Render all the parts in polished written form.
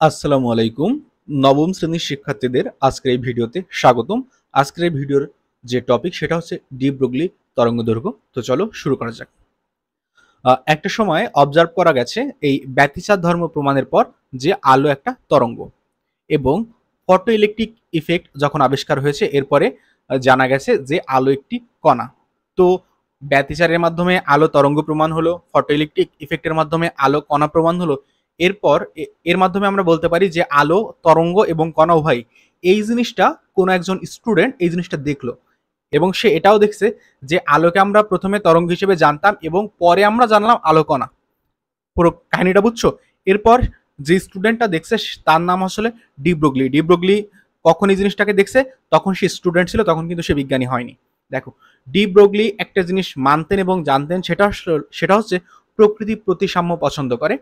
আসসালামু আলাইকুম। নবম শ্রেণীর শিক্ষার্থীদের আজকের এই ভিডিওতে স্বাগতম। আজকের এই ভিডিওর যে টপিক সেটা হচ্ছে ডি ব্রগলি তরঙ্গদৈর্ঘ্য। তো চলো শুরু করা যাক। একটা সময় অবজার্ভ করা গেছে এই ব্যতিচার ধর্ম প্রমাণের পর যে আলো একটা তরঙ্গ এবং ফটো ইলেকট্রিক ইফেক্ট যখন আবিষ্কার হয়েছে এরপরে জানা গেছে যে আলো একটি কণা। তো ব্যতিচারের মাধ্যমে আলো তরঙ্গ প্রমাণ হলো, ফটো ইলেকট্রিক ইফেক্টের মাধ্যমে আলো কণা প্রমাণ হলো। এরপর এর মাধ্যমে আমরা বলতে পারি যে আলো তরঙ্গ এবং কণা উভয়। এই জিনিসটা কোনো একজন স্টুডেন্ট এই জিনিসটা দেখলো এবং সে এটাও দেখছে যে আলোকে আমরা প্রথমে তরঙ্গ হিসেবে জানতাম এবং পরে আমরা জানলাম আলো কণা। পুরো কাহিনীটা বুঝছো? এরপর যে স্টুডেন্টটা দেখছে তার নাম আসলে ডি ব্রগলি। ডি ব্রগলি কখন এই জিনিসটাকে দেখছে? তখন সে স্টুডেন্ট ছিল, তখন কিন্তু সে বিজ্ঞানী হয়নি। দেখো, ডি ব্রগলি একটা জিনিস মানতেন এবং জানতেন, সেটা হচ্ছে প্রকৃতি প্রতিসাম্য পছন্দ করে।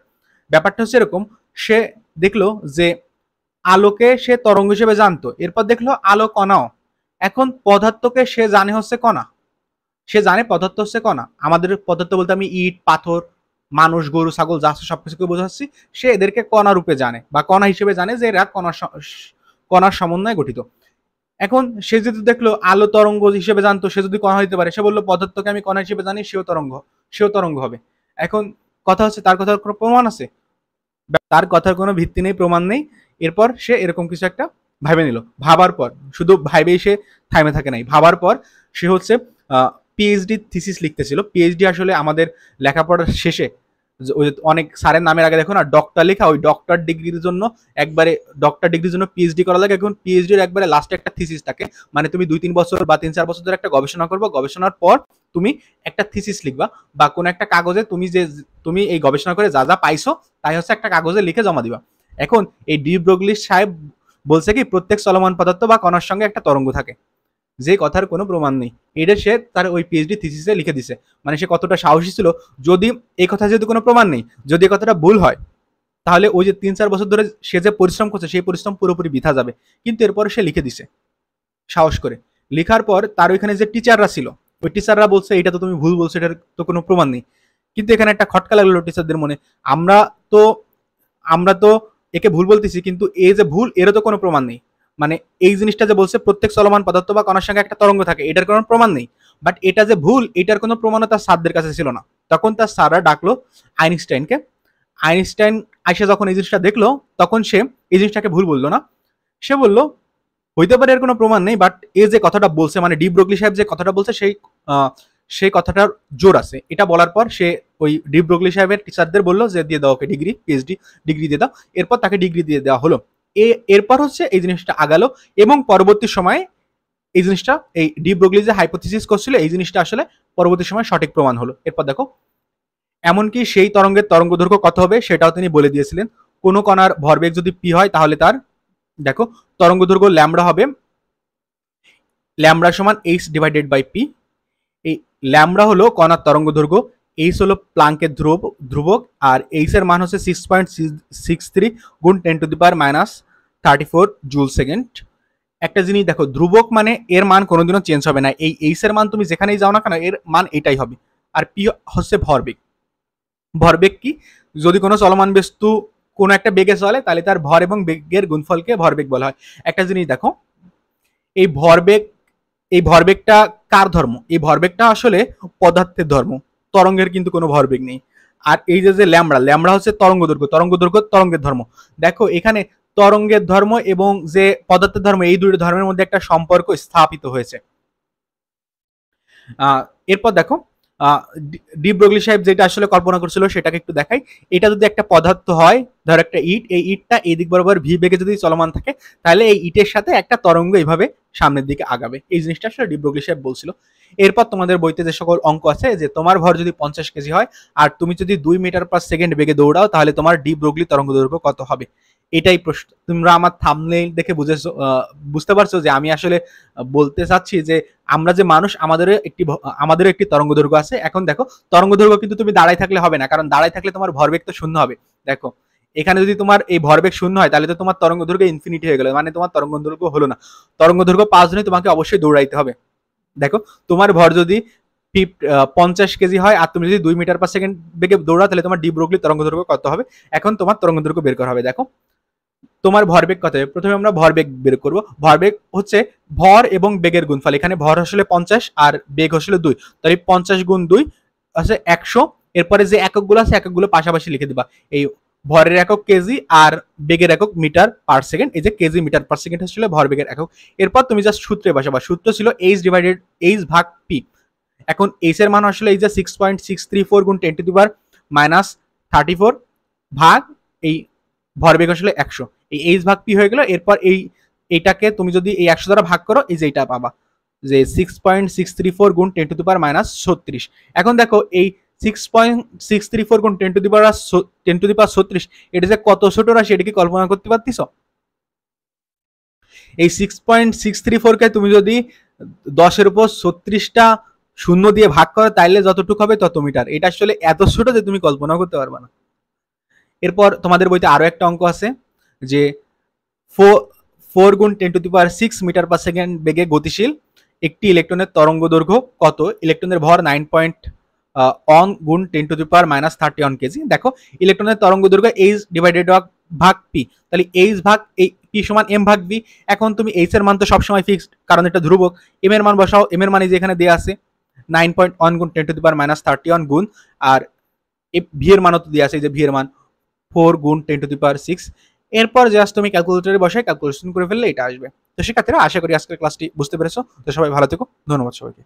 ব্যাপারটা হচ্ছে এরকম, সে দেখলো যে আলোকে সে তরঙ্গ হিসেবে জানতো, এরপর দেখলো আলো কণাও। এখন পদার্থকে সে জানে হচ্ছে কণা, সে জানে পদার্থ হচ্ছে কণা। আমাদের পদার্থ বলতে আমি ইট, পাথর, মানুষ, গরু, ছাগল যা আছে সবকিছুকে বোঝাচ্ছি। সে এদেরকে কণা রূপে জানে বা কণা হিসেবে জানে যে এরা কণার সমন্বয়ে গঠিত। এখন সে যদি দেখলো আলো তরঙ্গ হিসেবে জানতো, সে যদি কণা হইতে পারে, সে বললো পদার্থকে আমি কণা হিসেবে জানি, সেও তরঙ্গ হবে। এখন কথা হচ্ছে তার কথার কোনো প্রমাণ আছে? তার কথার কোনো ভিত্তি নেই, প্রমাণ নেই। এরপর সে এরকম কিছু একটা ভাবে নিল। ভাবার পর শুধু ভাইবেই সে থামে থাকে নাই, ভাবার পর সে হচ্ছে পিএইচডি থিসিস লিখতেছিল। পিএইচডি আসলে আমাদের লেখাপড়ার শেষে ওই অনেক স্যারের নামের আগে দেখো না ডক্টর লেখা, ওই ডক্টর ডিগ্রির জন্য একবারে ডক্টর ডিগ্রির জন্য পিএইচডি করা লাগে। এখন পিএইচডির একবারে লাস্টে একটা থিসিস থাকে, মানে তুমি 2-3 বছর বা 3-4 বছর ধরে একটা গবেষণা করবো, গবেষণার পর তুমি একটা থিসিস লিখবা বা কোনো একটা কাগজে তুমি এই গবেষণা করে যা যা পাইছো তাই হচ্ছে একটা কাগজে লিখে জমা দিবা। এখন এই ডি ব্রগলি সাহেব বলছে কি প্রত্যেক চলমান পদার্থ বা কণার সঙ্গে একটা তরঙ্গ থাকে, যে কথার কোনো প্রমাণ নেই। এটা সে তার ওই পিএইচডি থিসিসে লিখে দিছে। মানে সে কতটা সাহসী ছিল। যদি এই কথা যেহেতু কোনো প্রমাণ নেই, যদি এই কথাটা ভুল হয়, তাহলে ওই যে 3-4 বছর ধরে সে যে পরিশ্রম করছে সেই পরিশ্রম পুরোপুরি বৃথা যাবে। কিন্তু এরপরে সে লিখে দিছে সাহস করে। লেখার পর তার ওইখানে যে টিচাররা ছিল, ওই টিচাররা বলছে এটা তো তুমি ভুল বলছো, এটার তো কোনো প্রমাণ নেই। কিন্তু এখানে একটা খটকা লাগলো টিচারদের মনে। আমরা তো আমরা তো একে ভুল বলতেছি, কিন্তু এই যে ভুল এরও তো কোনো প্রমাণ নেই। মানে এই জিনিসটা যে বলছে প্রত্যেক চলমান পদার্থ বা কণার সঙ্গে একটা তরঙ্গ থাকে, এটার কোনো প্রমাণ নেই। বাট এটা যে ভুল এটার কোনো প্রমাণও তার স্যারদের কাছে ছিল না। তখন তার স্যাররা ডাকলো আইনস্টাইনকে। আইনস্টাইন আইসা যখন এই জিনিসটা দেখলো, তখন সে এই জিনিসটাকে ভুল বললো না। সে বলল হইতে পারে এর কোনো প্রমাণ নেই, বাট এ যে কথাটা বলছে, মানে ডি ব্রগলি সাহেব যে কথাটা বলছে সেই কথাটার জোর আছে। এটা বলার পর সে ওই ডি ব্রগলি সাহেবের টিচারদের বললো যে দিয়ে দাও ওকে ডিগ্রি, পিএইচডি ডিগ্রি দিয়ে দাও। এরপর তাকে ডিগ্রি দিয়ে দেওয়া হলো। এরপর হচ্ছে এই জিনিসটা আগালো এবং পরবর্তী সময়ে এই জিনিসটা এই ডি ব্রগলি যে হাইপোথিসিস করছিল এই জিনিসটা আসলে পরবর্তী সময় সঠিক প্রমাণ হলো। এরপর দেখো, এমনকি সেই তরঙ্গের তরঙ্গ দৈর্ঘ্য কত হবে সেটাও তিনি বলে দিয়েছিলেন। কোনো কণার ভরবেগ যদি পি হয় তাহলে তার দেখো তরঙ্গ দৈর্ঘ্য ল্যামডা হবে ল্যামডা সমান এইচ ডিভাইডেড বাই পি। এই ল্যামডা হলো কণার তরঙ্গ দৈর্ঘ্য, এইচ হলো প্লাঙ্কের ধ্রুবক, আর এইচ এর মান হচ্ছে 6.63 গুণ 10⁻³ জুল সেকেন্ড। একটা জিনিস দেখো, ধ্রুবক মানে এর মান কোনোদিনও চেঞ্জ হবে না। এই এইচ এর মান তুমি যেখানেই যাও না কেন এর মান এটাই হবে। আর পি হচ্ছে ভরবেগ। ভরবেগ কি? যদি কোনো চলমান বস্তু কোনো একটা বেগে চলে তাহলে তার ভর এবং বেগের গুণফলকে ভরবেগ বলা হয়। একটা জিনিস দেখো, এই ভরবেগ এই ভরবেগটা কার ধর্ম? এই ভরবেগটা আসলে পদার্থের ধর্ম, তরঙ্গের কিন্তু কোনো ভরবেগ নেই। আর এই যে ল্যামড়া, ল্যামড়া হচ্ছে তরঙ্গ দৈর্ঘ্য, তরঙ্গের ধর্ম। দেখো এখানে তরঙ্গের ধর্ম এবং যে পদার্থের ধর্ম, এই দুই ধর্মের মধ্যে একটা সম্পর্ক স্থাপিত হয়েছে। এরপর দেখো, ডি ব্রগলি সাহেব যেটা আসলে কল্পনা করছিল সেটাকে একটু দেখাই। এটা যদি একটা পদার্থ হয়, ধর একটা ইট, এই ইটটা এই দিক বরাবর ভি বেগে যদি চলমান থাকে, তাহলে এই ইটের সাথে একটা তরঙ্গ এইভাবে সামনের দিকে আগাবে। এই জিনিসটা আসলে ডি ব্রগলি সাহেব বলছিল। এরপর তোমাদের বইতে যে সকল অঙ্ক আছে, যে তোমার ভর যদি 50 কেজি হয় আর তুমি যদি 2 মিটার/সেকেন্ড বেগে দৌড়াও, তাহলে তোমার ডি ব্রগলি তরঙ্গ দৈর্ঘ্য কত হবে? এটাই প্রশ্ন। তোমরা আমার থাম্বনেইল দেখে বুঝতে পারছো যে আমি আসলে বলতে চাচ্ছি যে আমরা যে মানুষ, আমাদেরও একটি তরঙ্গ দৈর্ঘ্য আছে। এখন দেখো, তরঙ্গ দৈর্ঘ্য কিন্তু তুমি দাঁড়ায় থাকলে হবে না, কারণ দাঁড়ায় থাকলে তোমার ভরবেগ তো শূন্য হবে। দেখো এখানে যদি তোমার এই ভরবেগ শূন্য হয় তাহলে তো তোমার তরঙ্গ দৈর্ঘ্য ইনফিনিটি হয়ে গেল, মানে তোমার তরঙ্গ দৈর্ঘ্য হলো না। তরঙ্গ দৈর্ঘ্য পাওয়ার জন্য তোমাকে অবশ্যই দৌড়াইতে হবে। দেখো তোমার ভর যদি 50 কেজি হয় আর তুমি যদি 2 মিটার/সেকেন্ড বেগে দৌড়াও, তাহলে তোমার ডি ব্রগলি তরঙ্গ দৈর্ঘ্য কত হবে? এখন তোমার তরঙ্গ দৈর্ঘ্য বের করা হবে। দেখো তোমার ভরবেগ কত হবে? প্রথমে আমরা ভরবেগ বের করব। ভরবেগ হচ্ছে ভর এবং বেগের গুণফল। এখানে ভর আসলে 50 আর বেগ আসলে 2, তাহলে 50 গুণ 2 আছে 100। এরপরে যে এককগুলো আছে এককগুলো পাশাপাশি লিখে দিবা। এই ভরের একক কেজি আর বেগের একক মিটার পার সেকেন্ড। এই যে কেজি মিটার পার সেকেন্ড আসলে ভরবেগের একক। এরপর তুমি জাস্ট সূত্রে বসাবা। সূত্র ছিল এইচ ডিভাইডেড এইচ ভাগ পি। এখন এইচ এর মান আসলে এই যে 6.634 গুণ 10 টু দি পাওয়ার মাইনাস 34 ভাগ এই ভরবেগ আসলে 100। এই এইচ ভাগ পি হয়ে গেল। এরপর এইটাকে তুমি যদি এই 100 দ্বারা ভাগ করো, এই যে এইটা পাবা যে 6.634 গুণ 10 টু দি পাওয়ার মাইনাস 36। এখন দেখো এই 6.634 গুণ 10 টু দি পাওয়ার 36, এটা যে কত ছোট রাশি, এটা কি কল্পনা করতে পারতিস? এই 6.634 কে তুমি যদি 10-এর উপর 36টা শূন্য দিয়ে ভাগ করো, তাইলে যতটুকু হবে তত মিটার। এটা আসলে এত ছোট যে তুমি কল্পনা করতে পারবে না। এরপর তোমাদের বইতে আরো একটা অঙ্ক আছে যে 4 গুণ 10 to the power 6 metre per second বেগে গতিশীল একটি ইলেকট্রনের তরঙ্গ দৈর্ঘ্য কত? ইলেকট্রনের ভর 9 গুণ 10 to the power minus 31 KG. দেখো ইলেকট্রনের তরঙ্গ দৈর্ঘ্য এইচ ডিভাইডেড ভাগ পি, তাহলে এইচ ভাগ এই পি সমান এম ভাগ ভি। এখন তুমি এইচ এর মান তো সবসময় ফিক্সড, কারণ এটা ধ্রুবক। এম এর মান বসাও। এম এর মানে যে এখানে দেওয়া আছে 9.1 গুণ 10 টু দি পাওয়ার মাইনাস 31 গুণ, আর ভি এর মানও তো দেওয়া আছে, এই যে ভি এর মান 4 গুণ 10 টু দি পাওয়ার 6। এরপর জাস্ট তুমি ক্যালকুলেটরে বসায় ক্যালকুলেশন করে ফেললে এটা আসবে। তো শিক্ষার্থীরা, আশা করি আজকের ক্লাসটি বুঝতে পেরেছো। তো সবাই ভালো থেকো, ধন্যবাদ সবাইকে।